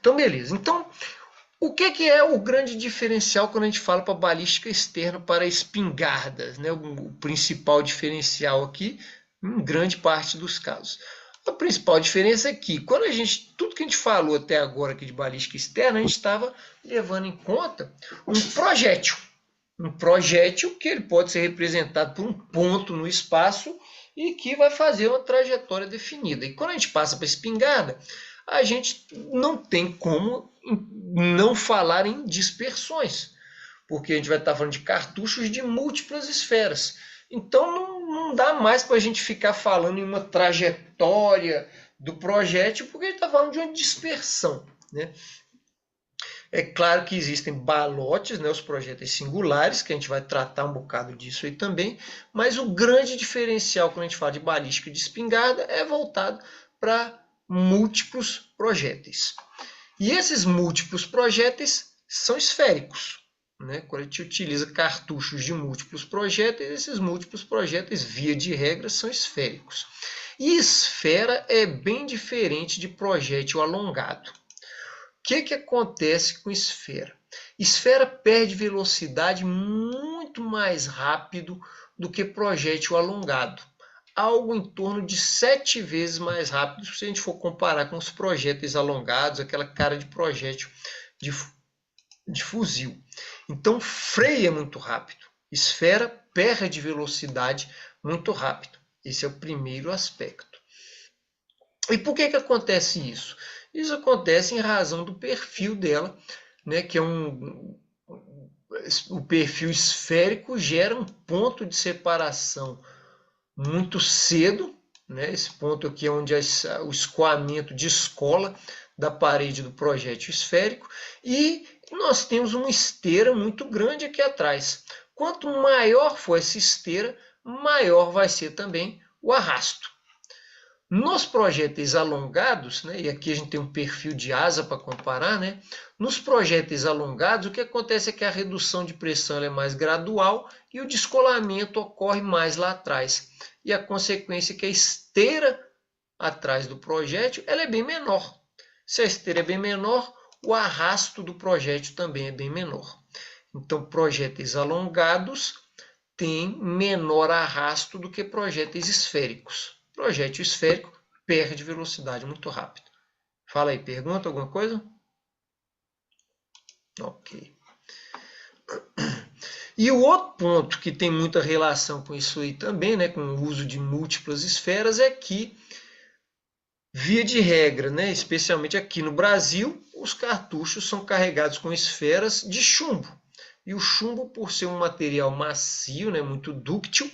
Então, beleza. Então, o que é o grande diferencial quando a gente fala para balística externa para espingardas, né? O principal diferencial aqui, em grande parte dos casos. A principal diferença é que, tudo que a gente falou até agora aqui de balística externa, a gente estava levando em conta um projétil. Um projétil que ele pode ser representado por um ponto no espaço e que vai fazer uma trajetória definida. E quando a gente passa para a espingarda, a gente não tem como não falar em dispersões, porque a gente vai estar falando de cartuchos de múltiplas esferas. Então não dá mais para a gente ficar falando em uma trajetória do projétil, porque a gente está falando de uma dispersão, né? É claro que existem balotes, né, os projéteis singulares, que a gente vai tratar um bocado disso aí também, mas o grande diferencial quando a gente fala de balística de espingarda é voltado para múltiplos projéteis. E esses múltiplos projéteis são esféricos. Né? Quando a gente utiliza cartuchos de múltiplos projéteis, esses múltiplos projéteis, via de regra, são esféricos. E esfera é bem diferente de projétil alongado. O que acontece com esfera? Esfera perde velocidade muito mais rápido do que projétil alongado. Algo em torno de 7 vezes mais rápido se a gente for comparar com os projéteis alongados, aquela cara de projétil de fuzil. Então freia muito rápido. Esfera perde velocidade muito rápido. Esse é o primeiro aspecto. E por que acontece isso? Isso acontece em razão do perfil dela, né, que é o perfil esférico gera um ponto de separação muito cedo, né? Esse ponto aqui é onde o escoamento descola da parede do projétil esférico, e nós temos uma esteira muito grande aqui atrás. Quanto maior for essa esteira, maior vai ser também o arrasto. Nos projéteis alongados, né, e aqui a gente tem um perfil de asa para comparar, né, nos projéteis alongados, o que acontece é que a redução de pressão é mais gradual e o descolamento ocorre mais lá atrás. E a consequência é que a esteira atrás do projétil ela é bem menor. Se a esteira é bem menor, o arrasto do projétil também é bem menor. Então, projéteis alongados têm menor arrasto do que projéteis esféricos. Projétil esférico perde velocidade muito rápido. Fala aí, pergunta alguma coisa? Ok. E o outro ponto que tem muita relação com isso aí também, né, com o uso de múltiplas esferas, é que, via de regra, né, especialmente aqui no Brasil, os cartuchos são carregados com esferas de chumbo. E o chumbo, por ser um material macio, né, muito dúctil,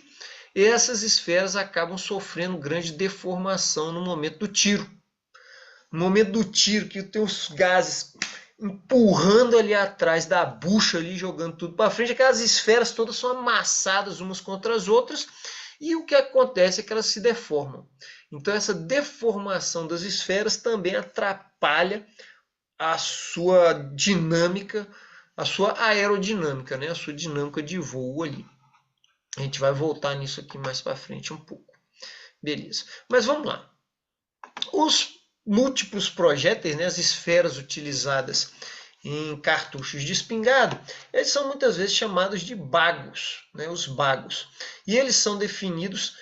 essas esferas acabam sofrendo grande deformação no momento do tiro. No momento do tiro, que tem os gases empurrando ali atrás da bucha, ali, jogando tudo para frente, aquelas esferas todas são amassadas umas contra as outras, e o que acontece é que elas se deformam. Então essa deformação das esferas também atrapalha a sua dinâmica, a sua aerodinâmica, né? A sua dinâmica de voo ali. A gente vai voltar nisso aqui mais para frente um pouco. Beleza. Mas vamos lá. Os múltiplos projéteis, né, as esferas utilizadas em cartuchos de espingarda, eles são muitas vezes chamados de bagos, né, os bagos. E eles são definidos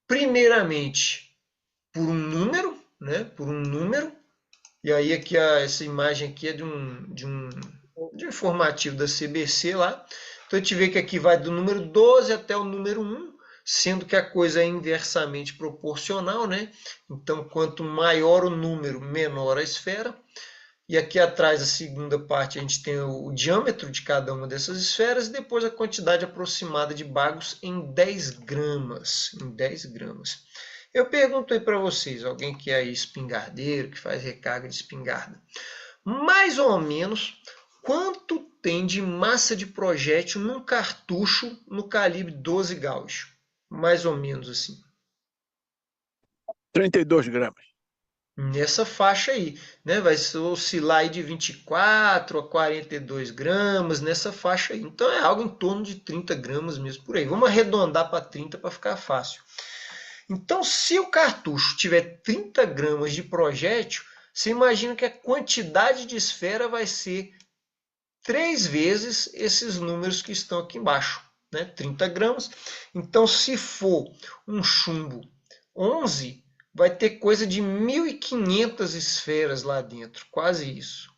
primeiramente por um número, né, E aí aqui essa imagem aqui é de um informativo da CBC lá. Então a gente vê que aqui vai do número 12 até o número 1, sendo que a coisa é inversamente proporcional, né? Então, quanto maior o número, menor a esfera. E aqui atrás, a segunda parte, a gente tem o diâmetro de cada uma dessas esferas e depois a quantidade aproximada de bagos em 10 gramas. Eu pergunto aí para vocês, alguém que é aí espingardeiro, que faz recarga de espingarda, mais ou menos quanto tem de massa de projétil num cartucho no calibre 12 Gauss? Mais ou menos assim. 32 gramas. Nessa faixa aí, né? Vai oscilar aí de 24 a 42 gramas, nessa faixa aí. Então é algo em torno de 30 gramas mesmo por aí. Vamos arredondar para 30 para ficar fácil. Então, se o cartucho tiver 30 gramas de projétil, Você imagina que a quantidade de esfera vai ser 3 vezes esses números que estão aqui embaixo, né? 30 gramas. Então, se for um chumbo 11, vai ter coisa de 1.500 esferas lá dentro, quase isso.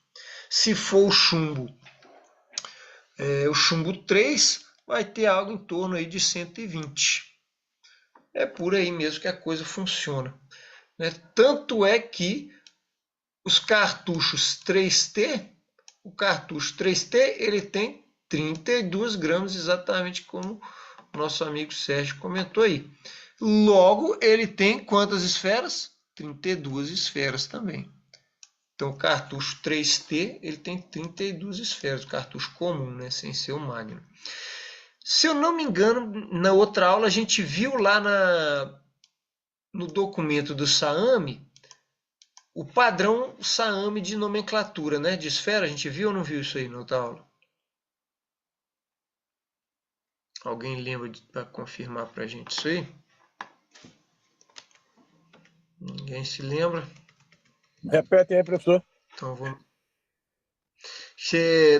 Se for o chumbo 3, vai ter algo em torno aí de 120. É por aí mesmo que a coisa funciona, né? Tanto é que os cartuchos 3T, o cartucho 3T, ele tem 32 gramas, exatamente como o nosso amigo Sérgio comentou aí. Logo, ele tem quantas esferas? 32 esferas também. Então, o cartucho 3T, ele tem 32 esferas, o cartucho comum, né, sem ser o Magnum. Se eu não me engano, na outra aula a gente viu lá no documento do SAAME, o padrão SAAME de nomenclatura, né, de esfera. A gente viu ou não viu isso aí na outra aula? Alguém lembra para confirmar para a gente isso aí? Ninguém se lembra? Repete aí, professor. Então vamos.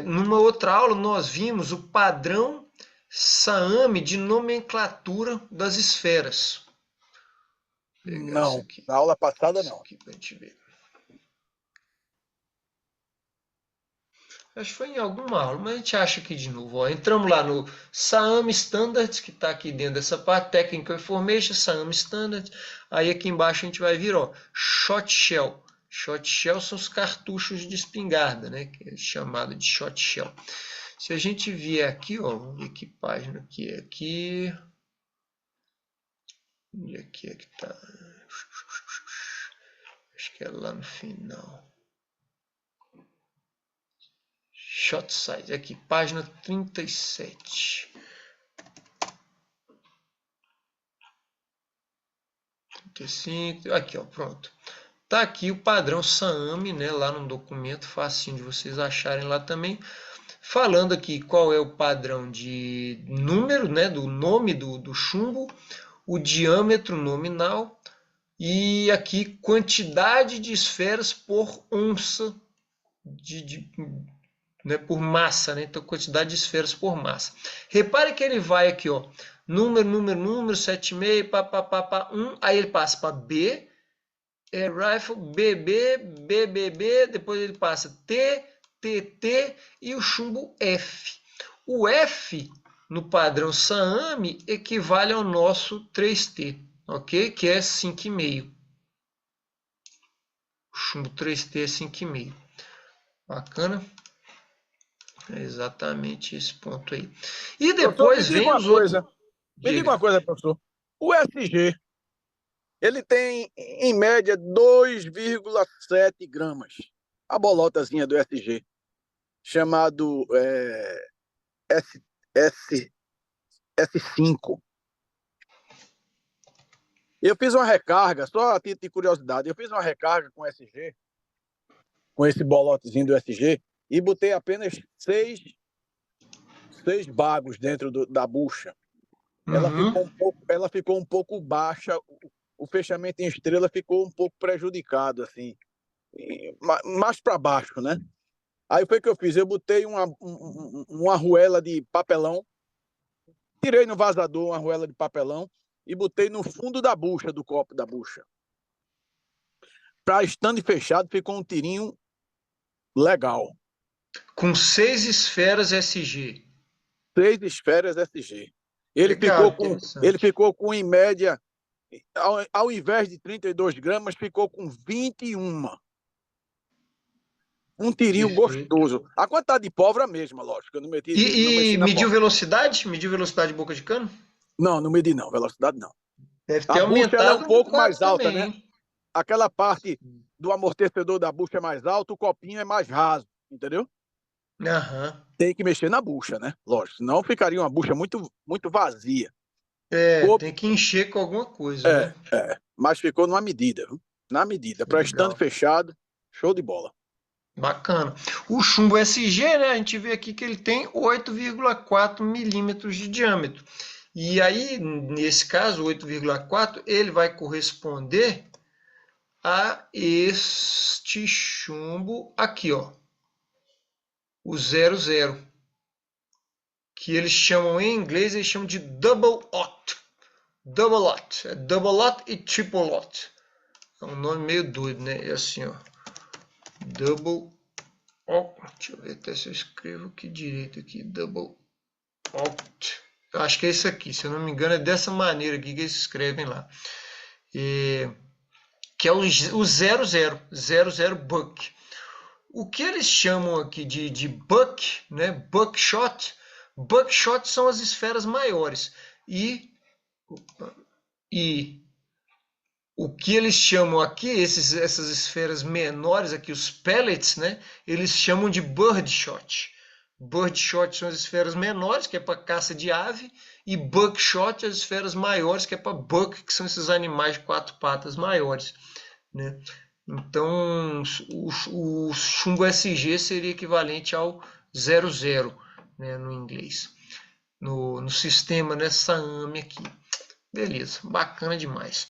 Numa outra aula nós vimos o padrão SAAME de nomenclatura das esferas. Vou pegar isso Não, aqui. na aula passada Isso não. aqui para a gente ver. Acho que foi em alguma aula, mas a gente acha aqui de novo. Ó. Entramos lá no SAAME Standards, que está aqui dentro dessa parte, Technical Information, SAAME Standards. Aí aqui embaixo a gente vai vir, ó, Shot Shell. Shot Shell são os cartuchos de espingarda, né? Que é chamado de Shot Shell. Se a gente vier aqui, ó, vamos ver que página que é aqui. Onde aqui é que tá? Acho que é lá no final. Shot size, aqui, página 37. 35, aqui, ó, pronto. Tá aqui o padrão SAAME, né, lá no documento, facinho de vocês acharem lá também. Falando aqui qual é o padrão de número, né, do nome do chumbo, o diâmetro nominal e aqui quantidade de esferas por onça né, por massa, né? Então, quantidade de esferas por massa. Repare que ele vai aqui, ó, número, 7,5, pá, 1, aí ele passa para B, rifle, BB, depois ele passa T, TT e o chumbo F. O F, no padrão SAAME, equivale ao nosso 3T, ok? Que é 5,5. O chumbo 3T é 5,5. Bacana? É exatamente esse ponto aí. E Professor, depois vem os outros. Me diga Diga. uma coisa, professor. O SG, ele tem, em média, 2,7 gramas. A bolotazinha do SG, chamado S, S5. Eu fiz uma recarga, só a título de curiosidade, eu fiz uma recarga com SG, com esse bolotezinho do SG, e botei apenas seis bagos dentro da bucha. Uhum. Ela ficou um pouco baixa, o fechamento em estrela ficou um pouco prejudicado, assim, mais para baixo, né? Aí foi o que eu fiz, eu botei uma arruela de papelão, tirei no vazador uma arruela de papelão e botei no fundo da bucha, do copo da bucha. Para estando fechado, ficou um tirinho legal. Com 6 esferas SG. 6 esferas SG. Legal, Ele interessante. ficou com, em média, ao invés de 32 gramas, ficou com 21. Um tirinho Perfeito. gostoso. A quantidade de pólvora é a mesma, lógico. Eu não E mexi na mediu pólvora. velocidade? Mediu velocidade de boca de cano? Não, não medi não. Velocidade não. Deve ter A bucha ela é um aumentado um pouco bocado mais alta, também, né? hein? Aquela parte do amortecedor da bucha é mais alta, o copinho é mais raso, entendeu? Aham. Tem que mexer na bucha, né? Lógico. Senão ficaria uma bucha muito vazia. É, Ficou, tem que encher com alguma coisa, né? mas ficou numa medida, viu? Na medida. Para estando Legal. fechado, show de bola. Bacana. O chumbo SG, né, a gente vê aqui que ele tem 8,4 milímetros de diâmetro. E aí, nesse caso, 8,4, ele vai corresponder a este chumbo aqui, ó, o 00, que eles chamam em inglês, eles chamam de double aught. Double aught, é double aught e triple aught. É um nome meio doido, né? É assim, ó, double aught. Deixa eu ver até se eu escrevo aqui direito aqui, double aught. Eu acho que é isso aqui, se eu não me engano é dessa maneira aqui que eles escrevem lá. Que é o 00 buck. O que eles chamam aqui de buck, né? Buckshot. Buckshot são as esferas maiores. E o que eles chamam aqui, essas esferas menores aqui, os pellets, né? Eles chamam de birdshot. Birdshot são as esferas menores, que é para caça de ave, e buckshot as esferas maiores, que é para buck, que são esses animais de 4 patas maiores, né? Então, o chumbo SG seria equivalente ao 00, né, no inglês, no sistema, nessa AME aqui. Beleza, bacana demais.